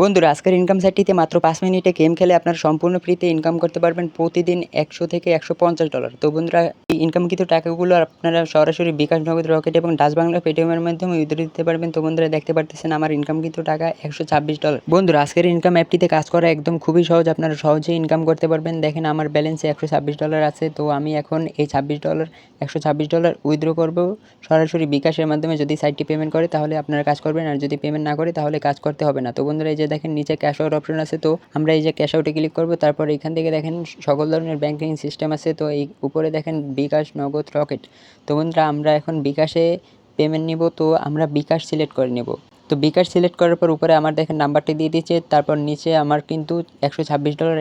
বন্ধুরা, আজকের ইনকাম সাইটটিতে মাত্র 5 মিনিটে গেম খেলে আপনারা সম্পূর্ণ ফ্রিতে ইনকাম করতে পারবেন প্রতিদিন 100 থেকে $150। তো বন্ধুরা, এই ইনকামকৃত টাকাগুলো আপনারা সরাসরি বিকাশ, নগদ, রকেট এবং ডাচ বাংলা পেটিএমের মাধ্যমে উইথড্র দিতে পারবেন। তো বন্ধুরা, দেখতে পারতেছেন আমার ইনকামকৃত টাকা $126। বন্ধুরা, আজকের ইনকাম অ্যাপটিতে কাজ করা একদম খুবই সহজ, আপনারা সহজেই ইনকাম করতে পারবেন। দেখেন আমার ব্যালেন্সে $126 আছে। তো আমি এখন এই $126 উইথড্র করব সরাসরি বিকাশের মাধ্যমে। যদি সাইটটি পেমেন্ট করে তাহলে আপনারা কাজ করবেন, আর যদি পেমেন্ট না করে তাহলে কাজ করতে হবে না। তো বন্ধুরা, এই যে দেখেন নিচে ক্যাশ আউট অপশন আছে। তো আমরা এই যে ক্যাশ আউটে ক্লিক করব, তারপর এখান থেকে দেখেন সকল ধরনের ব্যাংকিং সিস্টেম আছে। তো এই উপরে দেখেন বিকাশ, নগদ, রকেট। তো বন্ধুরা, আমরা এখন বিকাশে পেমেন্ট নিব। তো আমরা বিকাশ সিলেক্ট করে নেব। তো বিকাশ সিলেক্ট করার পর উপরে আমার দেখেন নাম্বারটি দিয়ে দিচ্ছে, তারপর নিচে আমার কিন্তু $126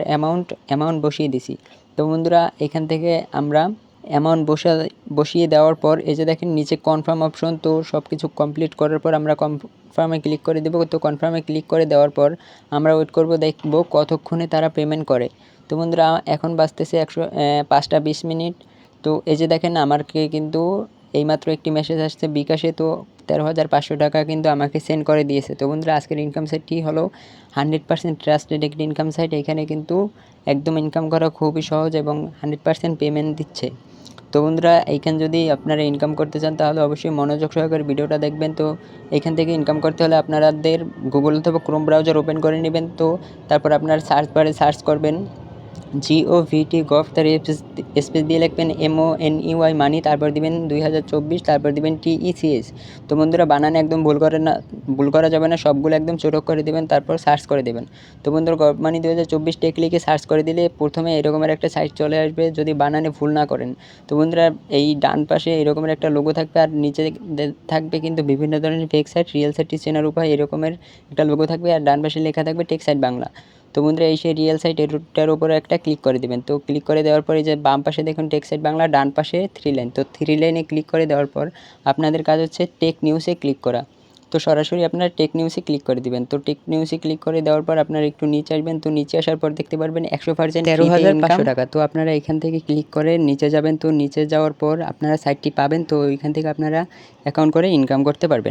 অ্যামাউন্ট বসিয়ে দিছি। তো বন্ধুরা, এখান থেকে আমরা অ্যামাউন্ট বসিয়ে দেওয়ার পর এই যে দেখেন নিচে কনফার্ম অপশন। তো সব কিছু কমপ্লিট করার পর আমরা কনফার্মে ক্লিক করে দেবো। তো কনফার্মে ক্লিক করে দেওয়ার পর আমরা ওয়েট করব, দেখব কতক্ষণে তারা পেমেন্ট করে। তো বন্ধুরা, এখন বাজতেছে 5টা 20 মিনিট। তো এই যে দেখেন আমাকে কিন্তু এইমাত্র একটি মেসেজ আসছে বিকাশে। তো 13,500 টাকা কিন্তু আমাকে সেন্ড করে দিয়েছে। তো বন্ধুরা, আজকের ইনকাম সাইটটি হলো 100% ট্রাস্টেড একটি ইনকাম সাইট। এখানে কিন্তু একদম ইনকাম করা খুবই সহজ এবং 100% পেমেন্ট দিচ্ছে। তো বন্ধুরা, এইখানে যদি আপনারা ইনকাম করতে চান তাহলে অবশ্যই মনোযোগ সহকারে ভিডিওটা দেখবেন। তো এখান থেকে ইনকাম করতে হলে আপনাদের গুগল অথবা ক্রোম ব্রাউজার ওপেন করে নেবেন। তো তারপর আপনারা সার্চ বারে সার্চ করবেন GOVT তার স্পেস দিয়ে লিখবেন MONEY মানি, তারপর দিবেন 2024, তারপর দিবেন TECH। তো বন্ধুরা, বানানে একদম ভুল করা যাবে না, সবগুলো একদম ছোট করে দেবেন, তারপর সার্চ করে দেবেন। তো বন্ধুরা, গভ মানি 2024 টেক লিখে সার্চ করে দিলে প্রথমে এরকমের একটা সাইট চলে আসবে, যদি বানানে ভুল না করেন। তো বন্ধুরা, এই ডান পাশে এরকমের একটা লোগো থাকবে, আর নিচে থাকবে কিন্তু বিভিন্ন ধরনের ফেক সাইট, রিয়েল সাইটটি চেনার উপায় এরকমের একটা লোগো থাকবে, আর ডান পাশে লেখা থাকবে টেক সাইট বাংলা। তো বন্ধুরা, এই সেই রিয়েল সাইট এটার উপরে একটা ক্লিক করে দেবেন। তো ক্লিক করে দেওয়ার পরে যে বাম পাশে দেখুন টেক সাইট বাংলা, ডান পাশে 3 লাইন। তো 3 লাইনে ক্লিক করে দেওয়ার পর আপনাদের কাজ হচ্ছে টেক নিউজে ক্লিক করা। তো সরাসরি আপনারা টেক নিউজে ক্লিক করে দিবেন। তো টেক নিউজে ক্লিক করে দেওয়ার পর আপনারা একটু নিচে আসবেন। তো নিচে আসার পর দেখতে পারবেন 100% 13,500 টাকা। তো আপনারা এখান থেকে ক্লিক করে নিচে যাবেন। তো নিচে যাওয়ার পর আপনারা সাইটটি পাবেন। তো ওইখান থেকে আপনারা অ্যাকাউন্ট করে ইনকাম করতে পারবেন।